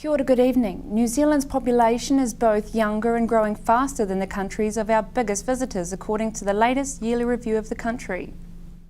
Kia ora, good evening. New Zealand's population is both younger and growing faster than the countries of our biggest visitors, according to the latest yearly review of the country.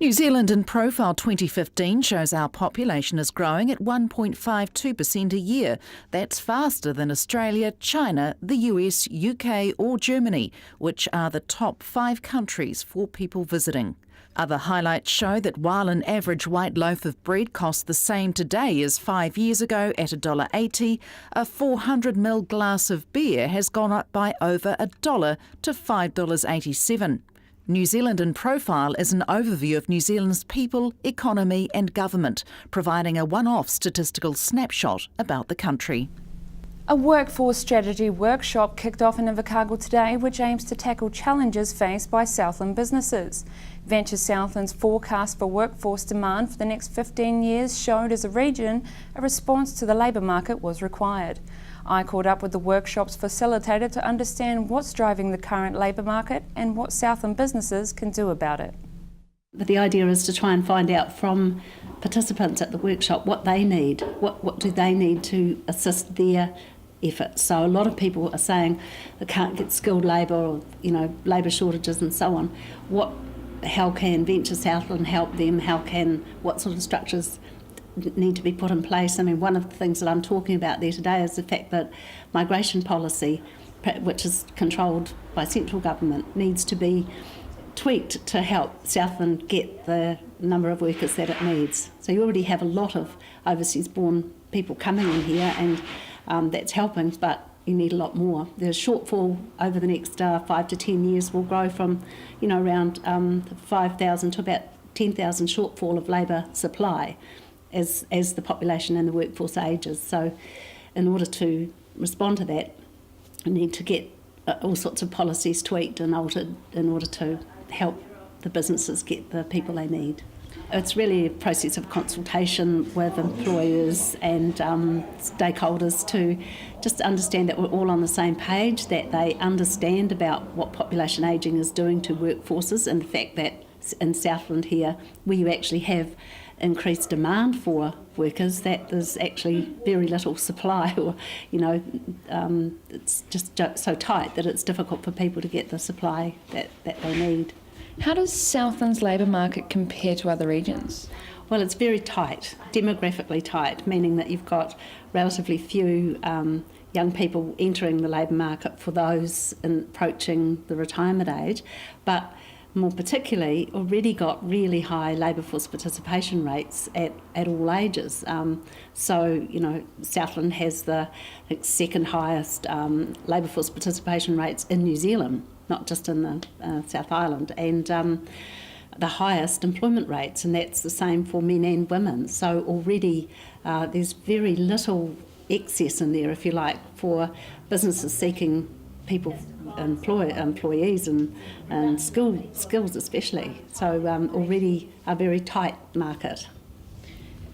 New Zealand in Profile 2015 shows our population is growing at 1.52% a year. That's faster than Australia, China, the US, UK or Germany, which are the top 5 countries for people visiting. Other highlights show that while an average white loaf of bread costs the same today as 5 years ago at $1.80, a 400ml glass of beer has gone up by over $1 to $5.87. New Zealand in Profile is an overview of New Zealand's people, economy and government, providing a one-off statistical snapshot about the country. A workforce strategy workshop kicked off in Invercargill today, which aims to tackle challenges faced by Southland businesses. Venture Southland's forecast for workforce demand for the next 15 years showed as a region a response to the labour market was required. I caught up with the workshop's facilitator to understand what's driving the current labour market and what Southland businesses can do about it. But the idea is to try and find out from participants at the workshop what they need, what do they need to assist their efforts. So a lot of people are saying they can't get skilled labour or, labour shortages and so on. How can Venture Southland help them? What sort of structures need to be put in place? I mean, one of the things that I'm talking about there today is the fact that migration policy, which is controlled by central government, needs to be tweaked to help Southland get the number of workers that it needs. So you already have a lot of overseas born people coming in here, and that's helping, but you need a lot more. The shortfall over the next 5 to 10 years will grow from around 5,000 to about 10,000 shortfall of labour supply as the population and the workforce ages. So in order to respond to that, we need to get all sorts of policies tweaked and altered in order to help the businesses get the people they need. It's really a process of consultation with employers and stakeholders to just understand that we're all on the same page, that they understand about what population ageing is doing to workforces, and the fact that in Southland here, where you actually have increased demand for workers, that there's actually very little supply, or it's just so tight that it's difficult for people to get the supply that they need. How does Southland's labour market compare to other regions? Well, it's very tight, demographically tight, meaning that you've got relatively few young people entering the labour market for those approaching the retirement age, but more particularly already got really high labour force participation rates at all ages. Southland has the second highest labour force participation rates in New Zealand, not just in the South Island, and the highest employment rates, and that's the same for men and women. So already there's very little excess in there, if you like, for businesses seeking people, employees and skills especially. So already a very tight market.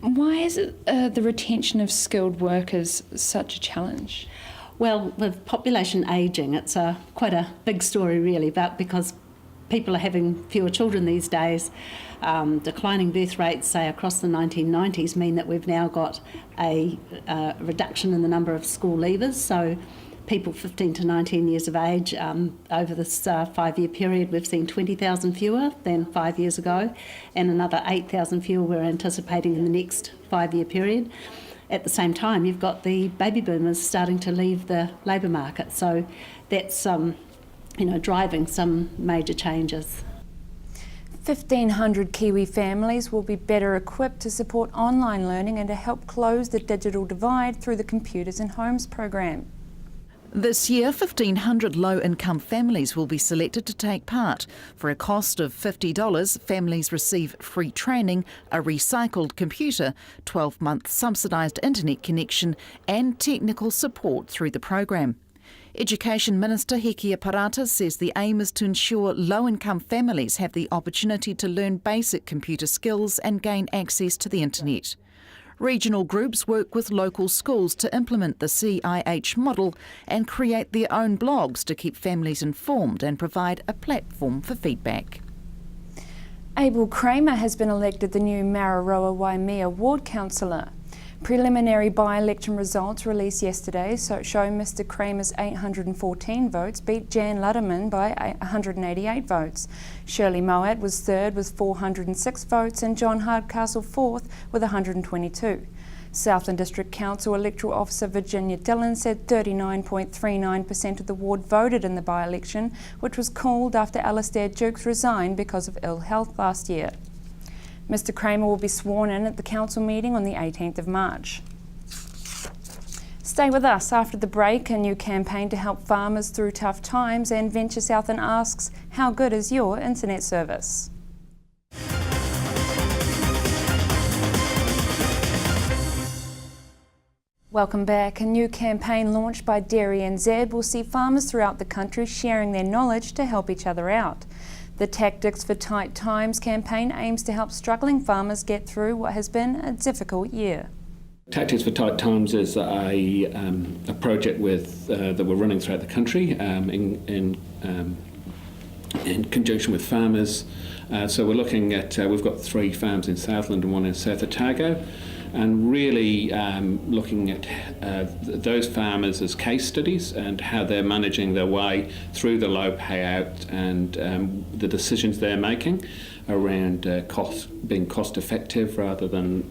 Why is it the retention of skilled workers such a challenge? Well, with population ageing, it's quite a big story really, but because people are having fewer children these days, declining birth rates, say across the 1990s, mean that we've now got a reduction in the number of school leavers. So people 15 to 19 years of age, over this 5-year period, we've seen 20,000 fewer than 5 years ago, and another 8,000 fewer we're anticipating in the next 5-year period. At the same time, you've got the baby boomers starting to leave the labour market, so that's driving some major changes. 1,500 Kiwi families will be better equipped to support online learning and to help close the digital divide through the Computers in Homes program. This year, 1,500 low-income families will be selected to take part. For a cost of $50, families receive free training, a recycled computer, 12-month subsidised internet connection and technical support through the program. Education Minister Hekia Parata says the aim is to ensure low-income families have the opportunity to learn basic computer skills and gain access to the internet. Regional groups work with local schools to implement the CIH model and create their own blogs to keep families informed and provide a platform for feedback. Abel Kramer has been elected the new Mararoa Waimea Ward Councillor. Preliminary by-election results released yesterday show Mr Kramer's 814 votes beat Jan Ludderman by 188 votes. Shirley Mowat was third with 406 votes and John Hardcastle fourth with 122. Southland District Council Electoral Officer Virginia Dillon said 39.39% of the ward voted in the by-election, which was called after Alastair Jukes resigned because of ill health last year. Mr Kramer will be sworn in at the council meeting on the 18th of March. Stay with us after the break. A new campaign to help farmers through tough times, and Venture Southland asks, how good is your internet service? Welcome back. A new campaign launched by Dairy NZ will see farmers throughout the country sharing their knowledge to help each other out. The Tactics for Tight Times campaign aims to help struggling farmers get through what has been a difficult year. Tactics for Tight Times is a project that we're running throughout the country in conjunction with farmers. So we're looking at, we've got 3 farms in Southland and 1 in South Otago, and really looking at those farmers as case studies and how they're managing their way through the low payout and the decisions they're making around being cost effective rather than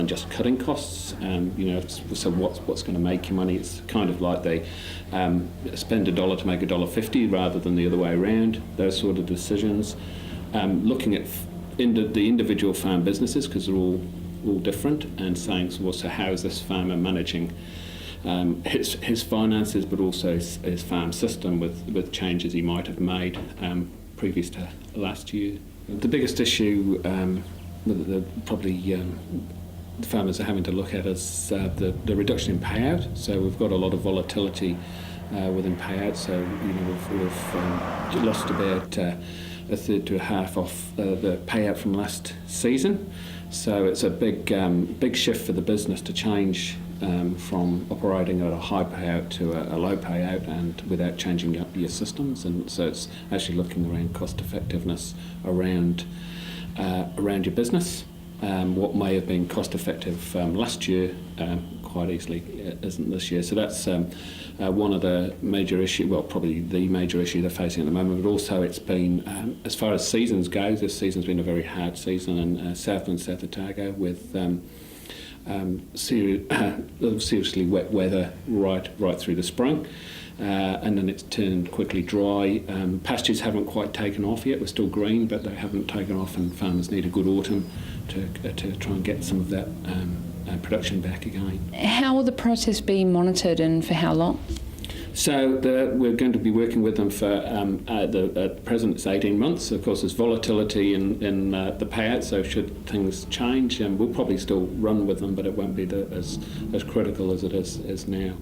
just cutting costs. So what's going to make you money? It's kind of like they spend $1 to make $1.50 rather than the other way around. Those sort of decisions. Looking at the individual farm businesses, because they're all different, and saying, so how is this farmer managing his finances, but also his farm system with changes he might have made previous to last year. The biggest issue the farmers are having to look at is the reduction in payout. So we've got a lot of volatility within payout. So we've lost about a third to a half off the payout from last season. So it's a big shift for the business to change from operating at a high payout to a low payout, and without changing up your systems. And so it's actually looking around cost effectiveness around your business. What may have been cost effective last year quite easily isn't this year. So that's one of the major issues, well, probably the major issue they're facing at the moment. But also it's been, as far as seasons go, this season's been a very hard season in Southland, South Otago, with seriously wet weather right through the spring. And then it's turned quickly dry. Pastures haven't quite taken off yet. We're still green, but they haven't taken off, and farmers need a good autumn to try and get some of that production back again. How will the process be monitored, and for how long? So we're going to be working with them for, at present it's 18 months. Of course, there's volatility in the payout, so should things change, we'll probably still run with them, but it won't be as critical as it is now.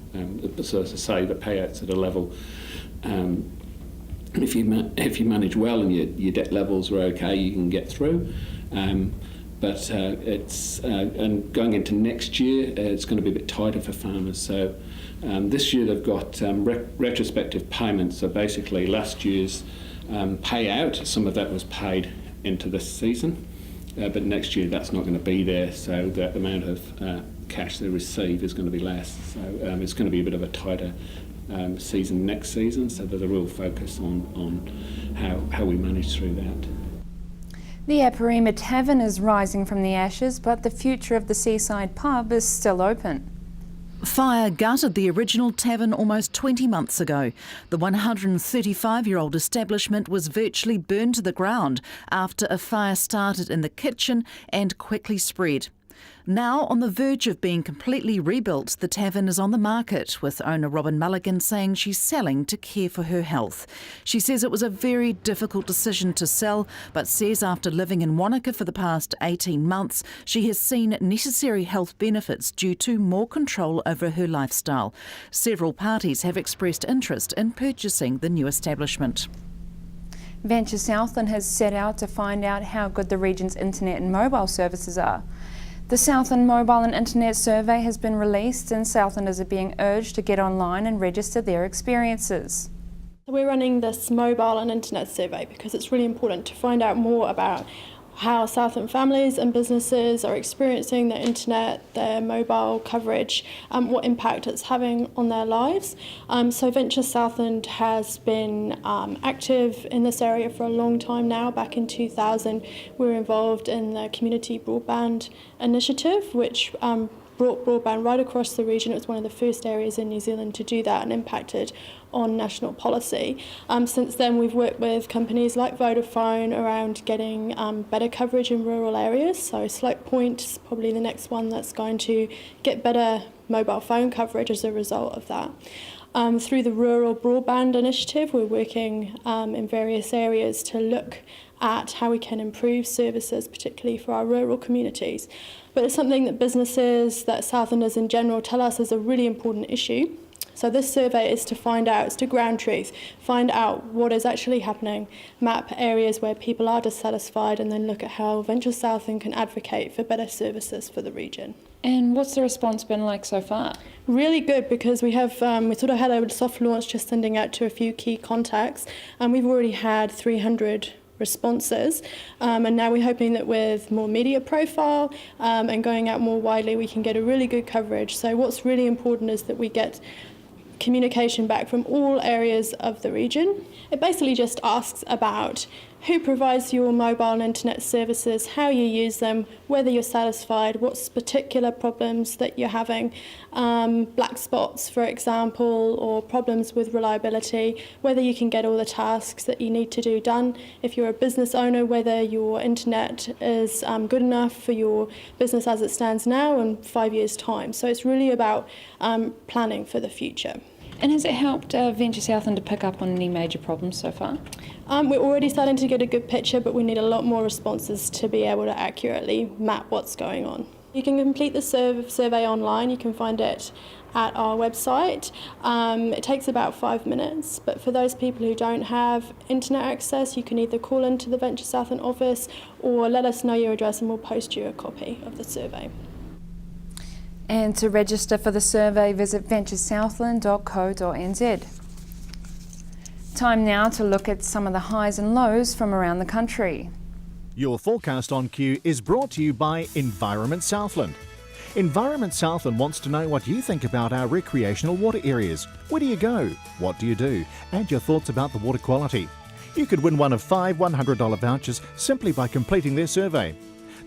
So as I say, the payout's at a level, if you manage well and your debt levels are okay, you can get through. But it's and going into next year, it's going to be a bit tighter for farmers. So this year they've got retrospective payments. So basically, last year's payout, some of that was paid into this season, but next year that's not going to be there. So the amount of cash they receive is going to be less. So it's going to be a bit of a tighter season next season. So there's a real focus on how we manage through that. The Aparima Tavern is rising from the ashes, but the future of the seaside pub is still open. Fire gutted the original tavern almost 20 months ago. The 135-year-old establishment was virtually burned to the ground after a fire started in the kitchen and quickly spread. Now, on the verge of being completely rebuilt, the tavern is on the market, with owner Robin Mulligan saying she's selling to care for her health. She says it was a very difficult decision to sell, but says after living in Wanaka for the past 18 months, she has seen necessary health benefits due to more control over her lifestyle. Several parties have expressed interest in purchasing the new establishment. Venture Southland has set out to find out how good the region's internet and mobile services are. The Southland Mobile and Internet Survey has been released, and Southlanders are being urged to get online and register their experiences. We're running this mobile and internet survey because it's really important to find out more about how Southland families and businesses are experiencing their internet, their mobile coverage, what impact it's having on their lives. So Venture Southland has been active in this area for a long time now. Back in 2000, we were involved in the Community Broadband Initiative, which brought broadband right across the region. It was one of the first areas in New Zealand to do that and impacted on national policy. Since then, we've worked with companies like Vodafone around getting better coverage in rural areas. So Slope Point is probably the next one that's going to get better mobile phone coverage as a result of that. Through the Rural Broadband Initiative, we're working in various areas to look at how we can improve services, particularly for our rural communities. But it's something that businesses, that Southlanders in general, tell us is a really important issue. So this survey is to find out, it's to ground truth, find out what is actually happening, map areas where people are dissatisfied, and then look at how Venture Southland can advocate for better services for the region. And what's the response been like so far? Really good, because we have we sort of had a soft launch, just sending out to a few key contacts, and we've already had 300 responses, and now we're hoping that with more media profile and going out more widely, we can get a really good coverage. So what's really important is that we get communication back from all areas of the region. It basically just asks about who provides your mobile and internet services, how you use them, whether you're satisfied, what's particular problems that you're having, black spots, for example, or problems with reliability, whether you can get all the tasks that you need to do done. If you're a business owner, whether your internet is good enough for your business as it stands now and 5 years' time. So it's really about planning for the future. And has it helped Venture Southland to pick up on any major problems so far? We're already starting to get a good picture, but we need a lot more responses to be able to accurately map what's going on. You can complete the survey online. You can find it at our website. It takes about 5 minutes, but for those people who don't have internet access, you can either call into the Venture Southland office or let us know your address and we'll post you a copy of the survey. And to register for the survey, visit venturesouthland.co.nz. Time now to look at some of the highs and lows from around the country. Your forecast on Q is brought to you by Environment Southland. Environment Southland wants to know what you think about our recreational water areas. Where do you go? What do you do? And your thoughts about the water quality. You could win one of 5 $100 vouchers simply by completing their survey.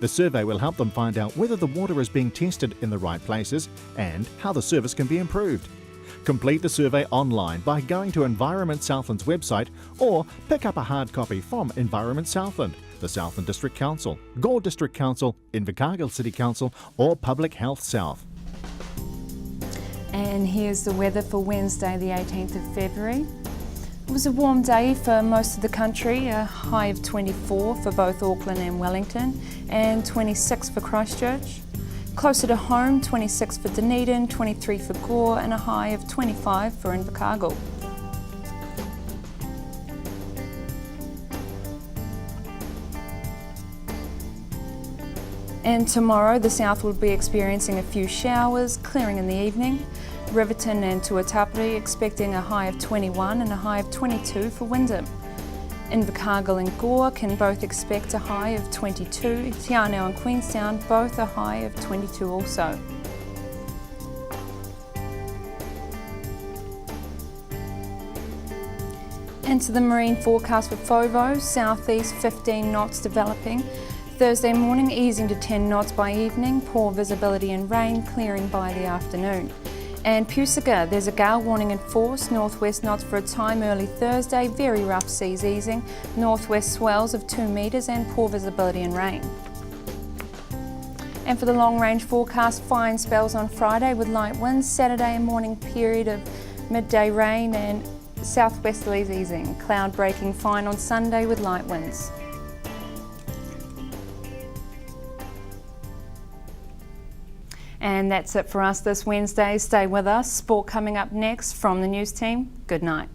The survey will help them find out whether the water is being tested in the right places and how the service can be improved. Complete the survey online by going to Environment Southland's website or pick up a hard copy from Environment Southland, the Southland District Council, Gore District Council, Invercargill City Council or Public Health South. And here's the weather for Wednesday the 18th of February. It was a warm day for most of the country, a high of 24 for both Auckland and Wellington and 26 for Christchurch. Closer to home, 26 for Dunedin, 23 for Gore and a high of 25 for Invercargill. And tomorrow the south will be experiencing a few showers, clearing in the evening. Riverton and Tuatapere expecting a high of 21 and a high of 22 for Wyndham. Invercargill and Gore can both expect a high of 22, Te Anau and Queenstown both a high of 22 also. And to the marine forecast for FOVO, southeast 15 knots developing. Thursday morning easing to 10 knots by evening, poor visibility and rain clearing by the afternoon. And Pusaga, there's a gale warning in force, northwest knots for a time early Thursday, very rough seas easing, northwest swells of 2 metres and poor visibility and rain. And for the long range forecast, fine spells on Friday with light winds, Saturday a morning period of midday rain and southwesterlies easing, cloud breaking fine on Sunday with light winds. And that's it for us this Wednesday. Stay with us. Sport coming up next from the news team. Good night.